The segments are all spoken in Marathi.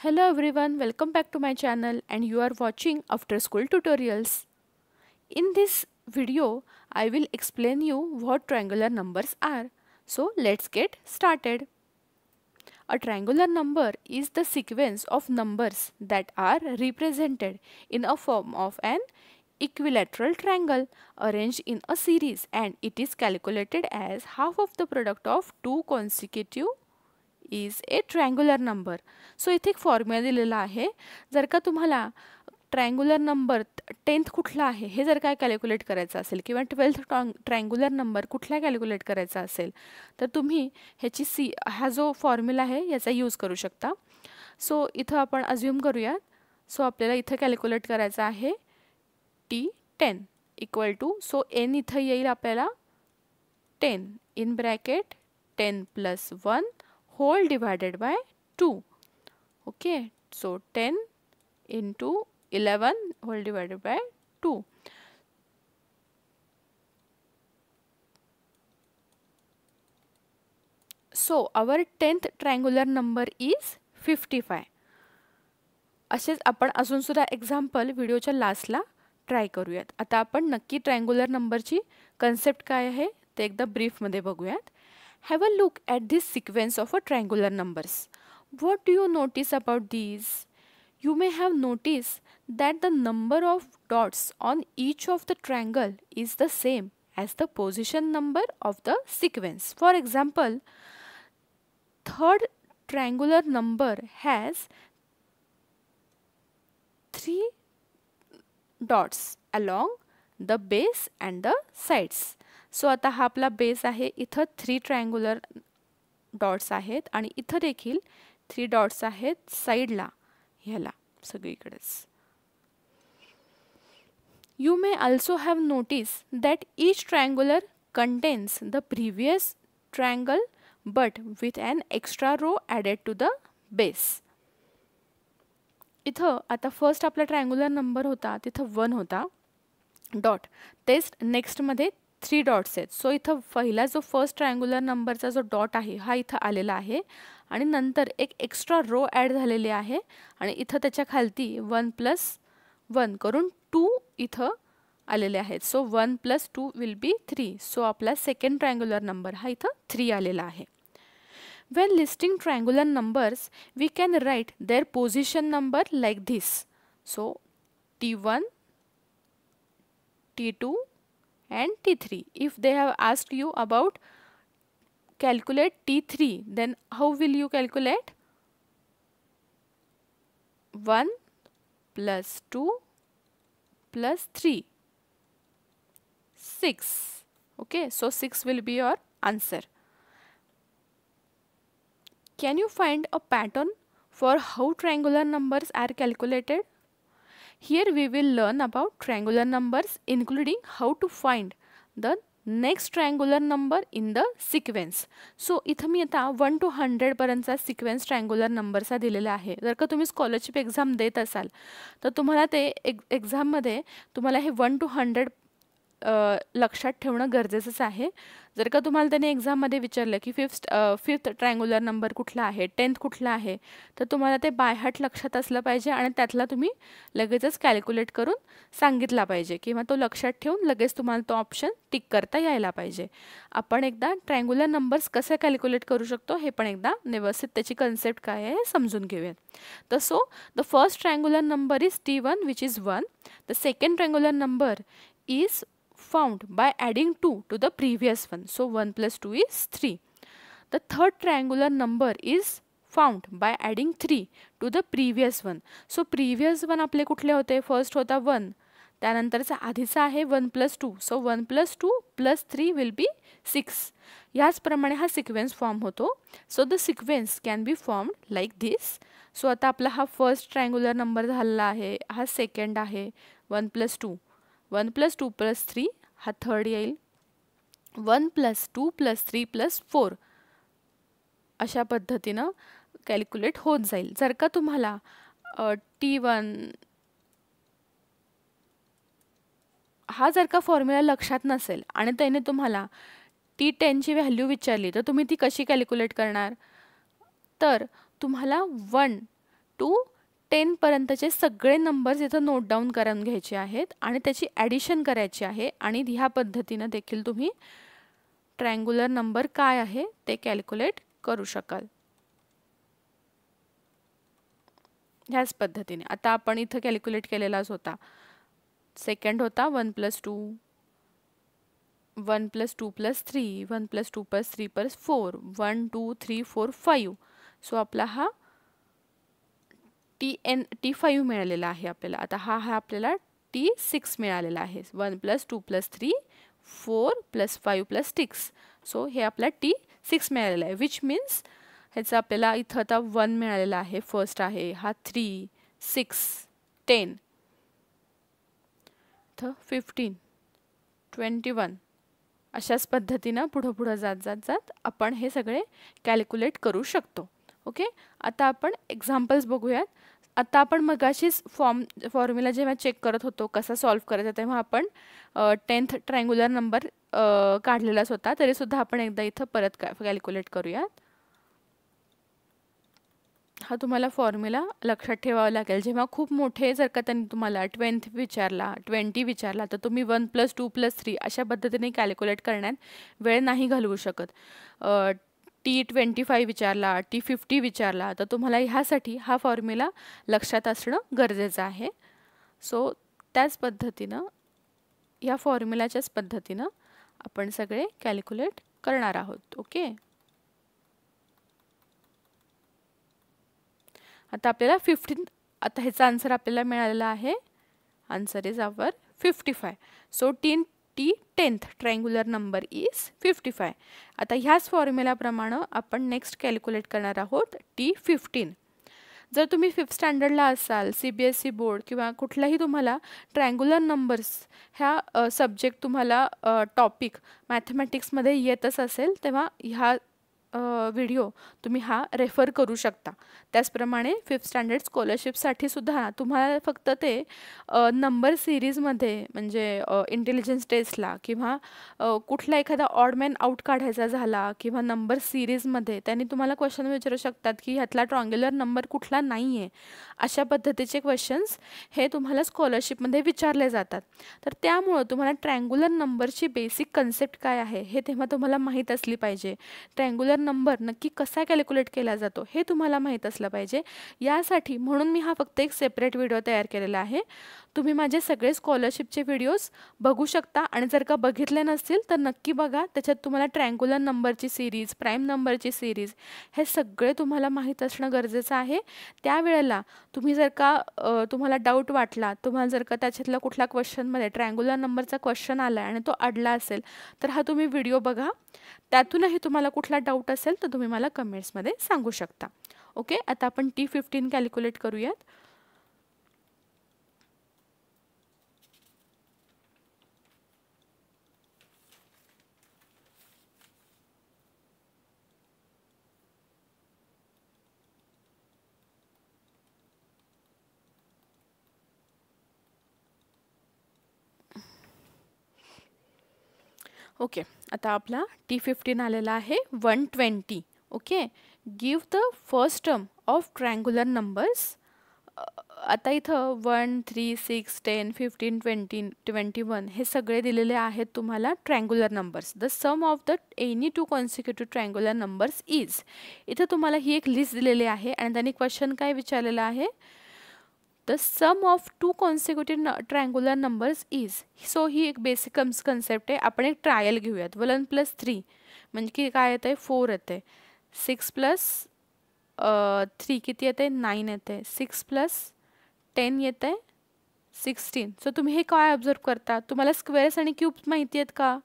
Hello everyone, welcome back to my channel and you are watching After School Tutorials. In this video, I will explain you what triangular numbers are. So let's get started. A triangular number is the sequence of numbers that are represented in a form of an equilateral triangle arranged in a series, and it is calculated as half of the product of two consecutive is a triangular number. So इथे एक फॉर्म्युला दिलेला आहे. जर का तुम्हाला ट्रायंगुलर नंबर 10th कुठला आहे हे जर काय कॅल्क्युलेट करायचं असेल किंवा 12th ट्रायंगुलर नंबर कुठला कॅल्क्युलेट करायचा असेल तर तुम्ही ह्याची हा जो फॉर्म्युला आहे याचा यूज करू शकता. सो इथं आपण अज्युम करूया. सो आपल्याला इथं कॅल्क्युलेट करायचं आहे T10 equal to, so n इथं येईल आपल्याला 10 in bracket 10 + 1 whole divided by 2. Okay, so 10 into 11 whole divided by 2. So our 10th triangular number is 55. असेच आपण अजून सुद्धा एक्झाम्पल व्हिडिओच्या लास्टला ट्राय करूयात. आता आपण नक्की ट्रायंगुलर नंबरची कन्सेप्ट काय आहे ते एकदा ब्रीफमध्ये बघूयात. Have a look at this sequence of a triangular numbers. What do you notice about these? You may have noticed that the number of dots on each of the triangle is the same as the position number of the sequence. For example, third triangular number has 3 dots along the base and the sides. So आता हा आपला बेस आहे. इथं 3 ट्रायंगुलर डॉट्स आहेत आणि इथं देखील 3 डॉट्स आहेत साईडला ह्याला सगळीकडेच. You may also have notice that each triangular contains the previous triangle but with an extra row added to the base. इथं आता फर्स्ट आपला ट्रायंगुलर नंबर होता तिथं 1 होता डॉट, तेच नेक्स्टमध्ये 3 डॉट्स आहेत. सो इथं पहिला जो फर्स्ट ट्रायंगुलर नंबरचा जो डॉट आहे हा इथं आलेला आहे आणि नंतर एक एक्स्ट्रा रो ॲड झालेली आहे आणि इथं त्याच्या खालती 1 + 1 करून 2 इथं आलेले आहेत. So 1 + 2 will be 3. सो आपला सेकंड ट्रायंगुलर नंबर हा इथं 3 आलेला आहे. When listing triangular numbers, we can write their position number like this. So T1, T2 and T3. If they have asked you about calculate T3, then how will you calculate? 1 + 2 + 3, 6. Okay, so 6 will be your answer. Can you find a pattern for how triangular numbers are calculated? Here we will learn about triangular numbers including how to find the next triangular number in the sequence. So इथं मी आता 1 to 100 पर्यंतचा सिक्वेन्स ट्रायंगुलर नंबरचा दिलेला आहे. जर का तुम्ही स्कॉलरशिप एक्झाम देत असाल तर तुम्हाला ते एक्झाममध्ये तुम्हाला हे 1 to 100 लक्षात ठेवणं गरजेचंच आहे. जर का तुम्हाला त्याने एक्झाममध्ये विचारलं की फिफ्थ ट्रायंगुलर नंबर कुठला आहे, 10th कुठला आहे, तर तुम्हाला ते बाय हार्ट लक्षात असलं पाहिजे आणि त्यातला तुम्ही लगेचच कॅल्क्युलेट करून सांगितला पाहिजे किंवा तो लक्षात ठेवून लगेच तुम्हाला तो ऑप्शन टिक करता यायला पाहिजे. आपण एकदा ट्रायंगुलर नंबर्स कसे कॅल्क्युलेट करू शकतो हे पण एकदा व्यवस्थित त्याची कन्सेप्ट काय आहे हे समजून घेऊयात. तर so the first triangular number is T1 which is 1. The second triangular number is found by adding 2 to the previous one. So 1 + 2 is 3. The third triangular number is found by adding 3 to the previous one. So previous one आपले कुठले होते? फर्स्ट होता 1, त्यानंतरचा आधीचा आहे 1 + 2. So 1 + 2 + 3 will be 6. याचप्रमाणे हा सिक्वेन्स फॉर्म होतो. So the sequence can be formed like this. So आता आपला हा फर्स्ट ट्रायंगुलर नंबर झालेला आहे, हा सेकंड आहे 1 + 2, 1 + 2 + 3 हा थर्ड येईल, 1 + 2 + 3 + 4 अशा पद्धतीनं कॅल्क्युलेट होत जाईल. जर का तुम्हाला T1 हा जर का फॉर्म्युला लक्षात नसेल आणि त्याने तुम्हाला T10 ची व्हॅल्यू विचारली तर तुम्ही ती कशी कॅल्क्युलेट करणार? तर तुम्हाला 1 टू 10 पर्यंतचे सगळे नंबर्स इथं नोट डाऊन करून घ्यायचे आहेत आणि त्याची ॲडिशन करायची आहे आणि ह्या पद्धतीनं देखील तुम्ही ट्रायंग्युलर नंबर काय आहे ते कॅल्क्युलेट करू शकाल. ह्याच पद्धतीने आता आपण इथं कॅल्क्युलेट केलेलाच होता. सेकंड होता 1 + 2, 1 + 2 + 3, 1 + 2 + 3 + 4, 1 2 3 4 5. सो आपला हा T5 मिळालेला आहे आपल्याला. आता हा आपल्याला T6 मिळालेला आहे. 1 + 2 + 3, 4 + 5 + 6. सो हे आपला T6 मिळालेला आहे. विच मीन्स ह्याचं आपल्याला इथं आता 1 मिळालेला आहे. फर्स्ट आहे हा 3, 6, 10, 15, 21. अशाच पद्धतीनं पुढं जात आपण हे सगळे कॅल्क्युलेट करू शकतो. ओके, आता आपण एक्झाम्पल्स बघूयात. आता आपण मगाशीच फॉर्म्युला जेव्हा चेक करत होतो कसा सॉल्व्ह करायचा तेव्हा आपण 10th ट्रायंग्युलर नंबर काढलेलाच होता. तरीसुद्धा आपण एकदा इथं परत कॅल्क्युलेट करूयात. हा तुम्हाला फॉर्म्युला लक्षात ठेवावा लागेल. जेव्हा खूप मोठे जर का त्यांनी तुम्हाला 20 विचारला तर तुम्ही 1 + 2 + 3 अशा पद्धतीने कॅल्क्युलेट करण्यात वेळ नाही घालवू शकत. T25 विचारला, T50 विचारला तर तुम्हाला ह्यासाठी हा फॉर्म्युला लक्षात असणं गरजेचं आहे. सो त्याच पद्धतीनं या फॉर्म्युलाच्याच पद्धतीनं आपण सगळे कॅल्क्युलेट करणार आहोत. ओके, आता आपल्याला 15 आता ह्याचा आन्सर आपल्याला मिळालेला आहे. Answer is our 55. So T10th triangular number is 55. आता ह्याच फॉर्म्युलाप्रमाणे आपण नेक्स्ट कॅल्क्युलेट करणार आहोत T15. जर तुम्ही 5th स्टँडर्डला असाल, CBSE बोर्ड किंवा कुठलाही तुम्हाला ट्रायंग्युलर नंबर्स ह्या सब्जेक्ट तुम्हाला टॉपिक मॅथमॅटिक्समध्ये येतच असेल तेव्हा ह्या व्हिडिओ तुम्ही हा रेफर करू शकता. त्याचप्रमाणे 5th स्टँडर्ड स्कॉलरशिपसाठी सुद्धा तुम्हाला फक्त ते नंबर सिरीजमध्ये म्हणजे इंटेलिजन्स टेस्टला किंवा कुठला एखादा ऑड मॅन आउट काढायचा झाला किंवा नंबर सिरीजमध्ये त्यांनी तुम्हाला क्वेश्चन विचारू शकतात की ह्यातला ट्रायंग्युलर नंबर कुठला नाही आहे. अशा पद्धतीचे क्वेश्चन्स हे तुम्हाला स्कॉलरशिपमध्ये विचारले जातात. तर त्यामुळं तुम्हाला ट्रायंग्युलर नंबरची बेसिक कन्सेप्ट काय आहे हे तेव्हा तुम्हाला माहीत असली पाहिजे. ट्रायंग्युलर नंबर नक्की कसा कॅल्क्युलेट केला जातो हे तुम्हाला माहीत असलं पाहिजे. यासाठी म्हणून मी हा फक्त एक सेपरेट व्हिडिओ तयार केलेला आहे. तुम्ही माझे सगळे स्कॉलरशिपचे व्हिडिओज बघू शकता आणि जर का बघितले नसतील तर नक्की बघा. त्याच्यात तुम्हाला ट्रायंग्युलर नंबरची सिरीज, प्राईम नंबरची सिरीज हे सगळे तुम्हाला माहीत असणं गरजेचं आहे. त्यावेळेला तुम्ही जर का तुम्हाला डाऊट वाटला, तुम्हाला जर का त्याच्यातला कुठल्या क्वेश्चनमध्ये ट्रायंग्युलर नंबरचा क्वेश्चन आला आणि तो अडला असेल तर हा तुम्ही व्हिडिओ बघा. त्यातूनही तुम्हाला कुठला डाऊट असेल तर तुम्ही मला कमेंट्समध्ये सांगू शकता. ओके, आता आपण T15 कॅल्क्युलेट करूयात. ओके, आता आपला T15 आलेला आहे 120. Okay, give the first term of triangular numbers. आता इथं 1 3 6 10 15 20 21 हे सगळे दिलेले आहेत तुम्हाला triangular numbers. The sum of the any 2 consecutive triangular numbers is. इथं तुम्हाला ही एक लिस्ट दिलेली आहे आणि त्यांनी क्वेश्चन काय विचारलेला आहे, the sum of 2 consecutive triangular numbers is. So ही एक बेसिक कन्सेप्ट आहे. आपण एक ट्रायल घेऊयात. 1 + 3 म्हणजे की काय येतं आहे 4 येते. 6 + 3 किती येते 9 येते. 6 + 10 येते 16. सो तुम्ही हे काय ऑब्झर्व करता, तुम्हाला स्क्वेअर्स आणि क्यूब्स माहिती आहेत का?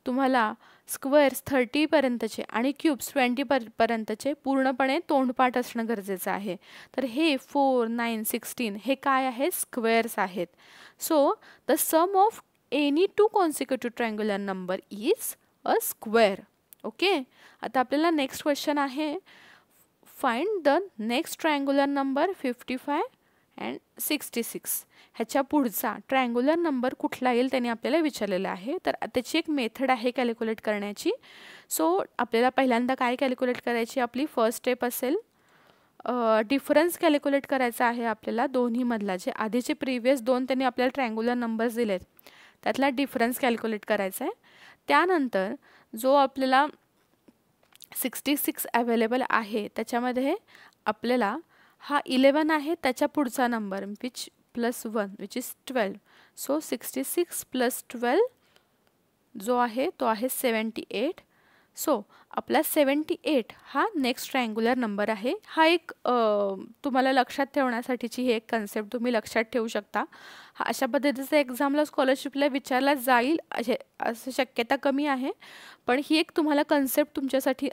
तुम्हाला स्क्वेअर्स 30 पर्यंतचे आणि क्यूब्स 20 पर्यंतचे पूर्णपणे तोंडपाठ असणं गरजेचं आहे. तर हे 4 9 16 हे काय आहे, स्क्वेअर्स आहेत. So the sum of any 2 consecutive triangular number is a square. Okay, आता आपल्याला नेक्स्ट क्वेश्चन आहे, find the next triangular number 55 and 66. ह्याच्या पुढचा ट्रायंग्युलर नंबर कुठला येईल त्याने आपल्याला विचारलेलं आहे. तर त्याची एक मेथड आहे कॅल्क्युलेट करण्याची. सो आपल्याला पहिल्यांदा काय कॅल्क्युलेट करायची, आपली फर्स्ट स्टेप असेल डिफरन्स कॅल्क्युलेट करायचा आहे आपल्याला दोन्हीमधला. जे आधीचे प्रिव्हियस दोन त्यांनी आपल्याला ट्रायंग्युलर नंबर्स दिलेत त्यातला डिफरन्स कॅल्क्युलेट करायचा आहे. त्यानंतर जो आपल्याला 66 अवेलेबल आहे त्याच्यामध्ये आपल्याला हा 11 आहे त्याच्या पुढचा number which +1 which is 12. So 66 + 12 जो आहे तो आहे 78. सो आपला 78 हा नेक्स्ट ट्रायंग्युलर नंबर आहे. हा एक तुम्हाला लक्षात ठेवण्यासाठीची ही एक कन्सेप्ट तुम्ही लक्षात ठेवू शकता. हा अशा पद्धतीचा एक्झामला स्कॉलरशिपला विचारला जाईल असं शक्यता कमी आहे, पण ही एक तुम्हाला कन्सेप्ट तुमच्यासाठी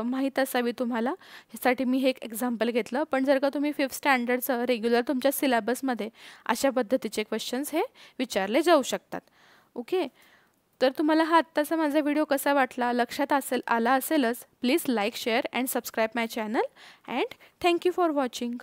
माहीत असावी तुम्हाला, ह्यासाठी मी हे एक एक्झाम्पल घेतलं. पण जर का तुम्ही 5th स्टँडर्डचं रेग्युलर तुमच्या सिलेबसमध्ये अशा पद्धतीचे क्वेश्चन्स हे विचारले जाऊ शकतात. ओके, तर तुम्हाला हा आत्ताचा माझा व्हिडिओ कसा वाटला लक्षात आला असेलच. Please like, share and subscribe my channel and thank you for watching.